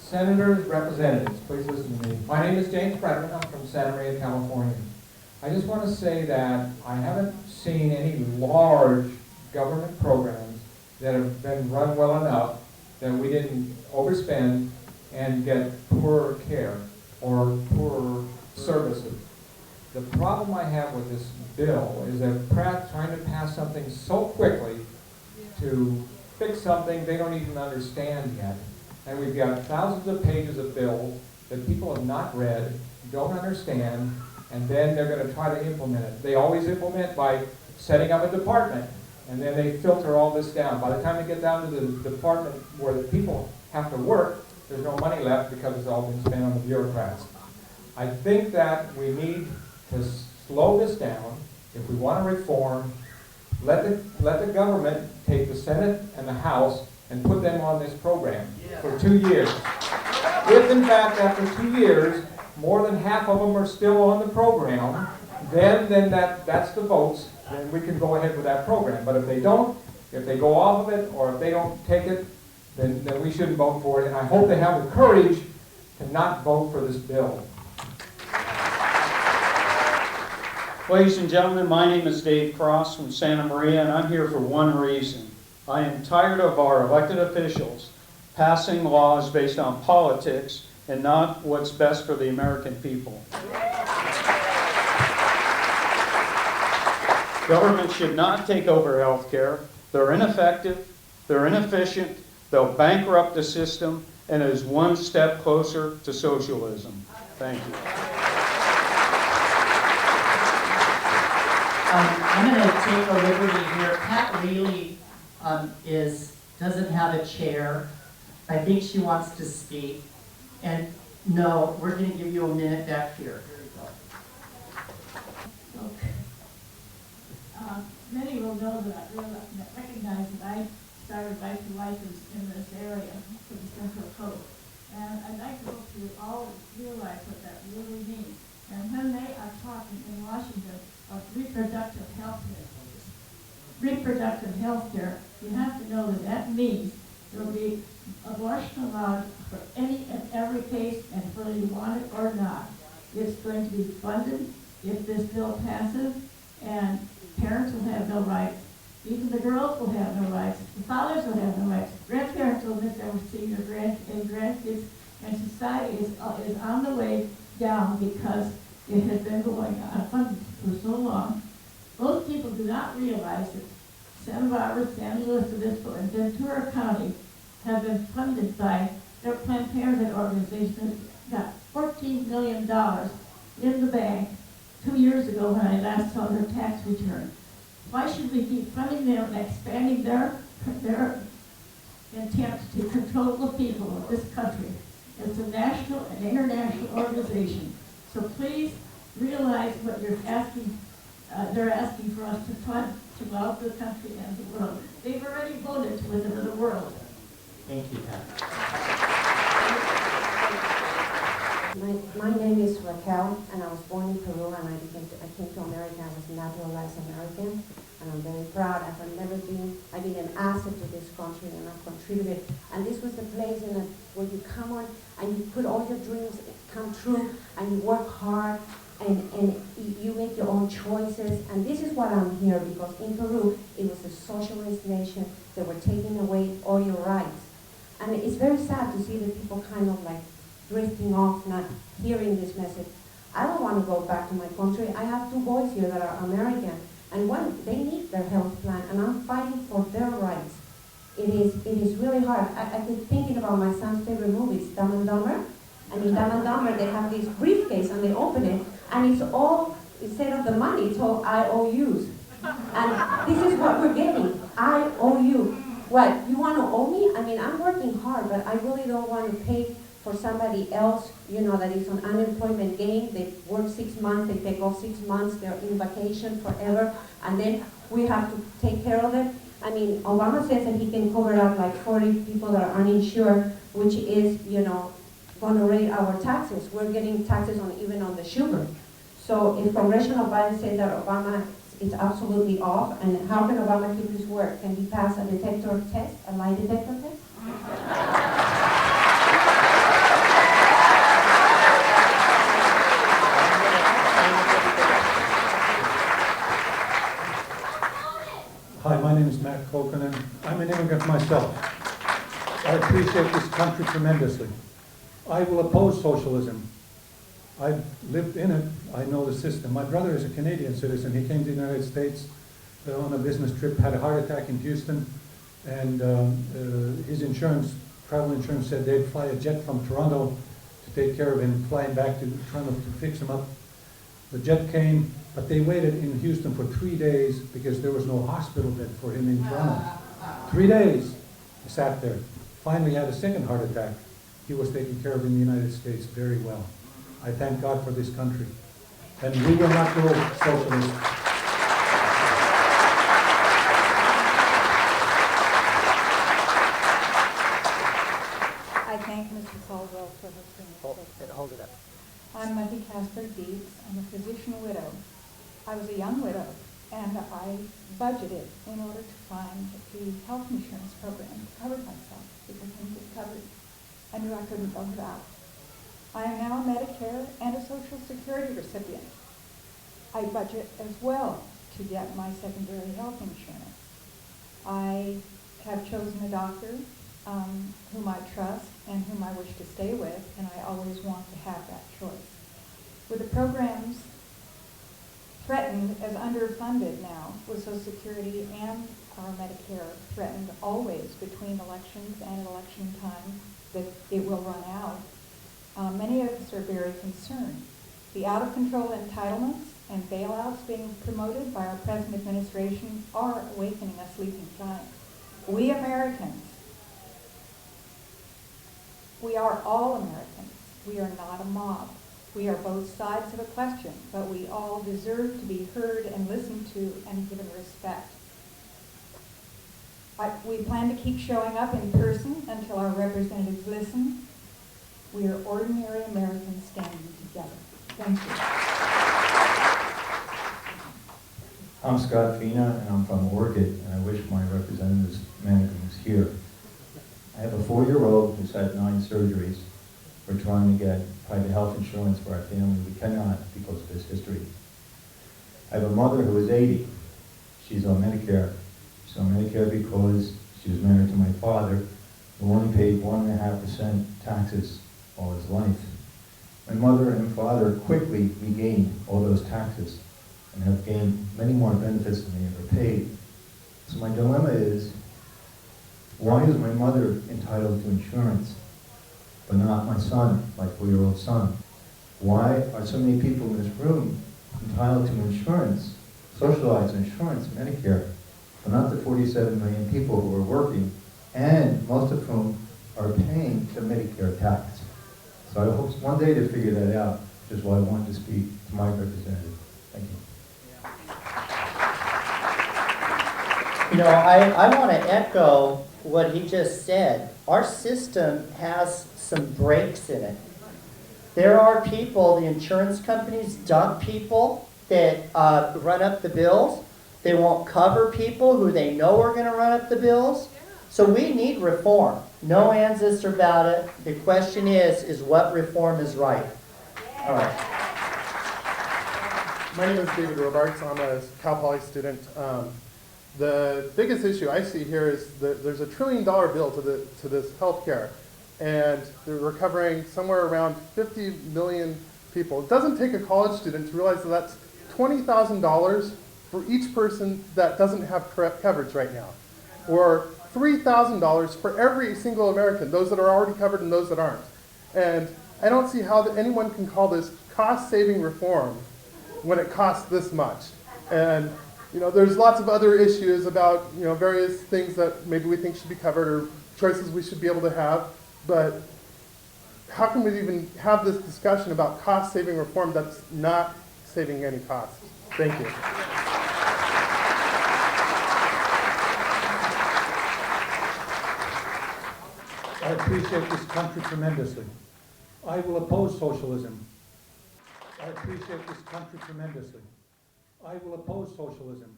Senators, representatives, please listen to me. My name is James Bregman. I'm from Santa Maria, California. I just want to say that I haven't seen any large government programs that have been run well enough that we didn't overspend and get poorer care or poorer services. The problem I have with this bill is that Pratt's trying to pass something so quickly to fix something they don't even understand yet. And we've got thousands of pages of bills that people have not read, don't understand, and then they're going to try to implement it. They always implement by setting up a department, and then they filter all this down. By the time they get down to the department where the people have to work, there's no money left because it's all been spent on the bureaucrats. I think that we need to slow this down. If we want to reform, let the government take the Senate and the House and put them on this program for 2 years. If in fact after 2 years more than half of them are still on the program, then that's the votes, then we can go ahead with that program. But if they don't, if they go off of it, or if they don't take it, then we shouldn't vote for it. And I hope they have the courage to not vote for this bill. Ladies and gentlemen, my name is Dave Cross from Santa Maria, and I'm here for one reason. I am tired of our elected officials passing laws based on politics and not what's best for the American people. Government should not take over health care. They're ineffective, they're inefficient, they'll bankrupt the system, and it is one step closer to socialism. Thank you. I'm going to take a liberty here. Pat really doesn't have a chair. I think she wants to speak. And no, we're going to give you a minute back here. Here you go. Okay. Many will know that I recognize that I started Right to Life in this area for the Central Coast. And I'd like to hope you all realize what that really means. And when they are talking in Washington of reproductive health care, you have to know that that means there will be abortion allowed for any and every case, and whether you want it or not. It's going to be funded if this bill passes, and parents will have no rights. Even the girls will have no rights. The fathers will have no rights. Grandparents will miss their senior grandkids, and society is on the way down because it has been going on for so long. Most people do not realize that Santa Barbara, San Luis Obispo, and Ventura County have been funded by their Planned Parenthood organization that got $14 million in the bank 2 years ago when I last saw their tax return. Why should we keep funding them and expanding their intent to control the people of this country? It's a national and international organization. So please realize what you're asking. They're asking for us to fund throughout the country and the world. They've already voted to live in the world. Thank you, Pat. My name is Raquel, and I was born in Peru, and I came to America. I was a naturalized American, and I'm very proud. I've been an asset to this country, and I've contributed. And this was the place where you come on and you put all your dreams come true, and you work hard, and you make your own choices. And this is what I'm here, because in Peru, it was a socialist nation. They were taking away all your rights. And it's very sad to see that people kind of like drifting off, not hearing this message. I don't want to go back to my country. I have 2 boys here that are American, and they need their health plan, and I'm fighting for their rights. It is really hard. I keep thinking about my son's favorite movie, it's Dumb and Dumber. And in Dumb and Dumber, they have this briefcase, and they open it, and it's all, instead of the money, it's all IOUs. And this is what we're getting, IOU. What, you want to owe me? I mean, I'm working hard, but I really don't want to pay for somebody else, that is on unemployment gain. They work 6 months, they take off 6 months, they're in vacation forever, and then we have to take care of it. I mean, Obama says that he can cover up like 40 people that are uninsured, which is, going to raise our taxes. We're getting taxes even on the sugar. So if congressional body says that Obama is absolutely off, and how can Obama keep his word? Can he pass a detector test, a lie detector test? spoken, and I'm an immigrant myself. I appreciate this country tremendously. I will oppose socialism. I've lived in it. I know the system. My brother is a Canadian citizen. He came to the United States on a business trip, had a heart attack in Houston, and his insurance, travel insurance, said they'd fly a jet from Toronto to take care of him, flying back to Toronto to fix him up. The jet came, but they waited in Houston for 3 days because there was no hospital bed for him in Toronto. 3 days he sat there. Finally had a second heart attack. He was taken care of in the United States very well. I thank God for this country. And we will not go socialist. I thank Mr. Caldwell for hosting. Hold it up. I'm Monty Casper Dietz. I'm a physician widow. I was a young widow, and I budgeted in order to find the health insurance program to cover myself because I needed coverage. I knew I couldn't go without. I am now a Medicare and a Social Security recipient. I budget as well to get my secondary health insurance. I have chosen a doctor whom I trust and whom I wish to stay with, and I always want to have that choice. With the programs threatened as underfunded now, with Social Security and our Medicare threatened always between elections and election time that it will run out, many of us are very concerned. The out-of-control entitlements and bailouts being promoted by our present administration are awakening a sleeping giant. We Americans, we are all Americans. We are not a mob. We are both sides of a question, but we all deserve to be heard and listened to and given respect. We plan to keep showing up in person until our representatives listen. We are ordinary Americans standing together. Thank you. I'm Scott Fina, and I'm from Orchid, and I wish my representative's mannequin was here. I have a 4-year-old who's had 9 surgeries. We're trying to get private health insurance for our family. We cannot because of this history. I have a mother who is 80. She's on Medicare. She's on Medicare because she was married to my father, who only paid 1.5% taxes all his life. My mother and father quickly regained all those taxes and have gained many more benefits than they ever paid. So my dilemma is, why is my mother entitled to insurance, but not my son, my 4-year-old son? Why are so many people in this room entitled to insurance, socialized insurance, Medicare, but not the 47 million people who are working, and most of whom are paying the Medicare tax? So I hope one day to figure that out, which is why I wanted to speak to my representative. Thank you. You know, I want to echo what he just said. Our system has some breaks in it. There are people, the insurance companies dump people that run up the bills. They won't cover people who they know are going to run up the bills. So we need reform. No ands ifs about it. The question is what reform is right? All right. My name is David Robarts. I'm a Cal Poly student. The biggest issue I see here is that there's $1 trillion bill to this healthcare, and we're covering somewhere around 50 million people. It doesn't take a college student to realize that that's $20,000 for each person that doesn't have coverage right now, or $3,000 for every single American, those that are already covered and those that aren't. And I don't see how anyone can call this cost-saving reform when it costs this much. And you know, there's lots of other issues about, you know, various things that maybe we think should be covered or choices we should be able to have, but how can we even have this discussion about cost-saving reform that's not saving any costs? Thank you. I appreciate this country tremendously. I will oppose socialism. I appreciate this country tremendously. I will oppose socialism.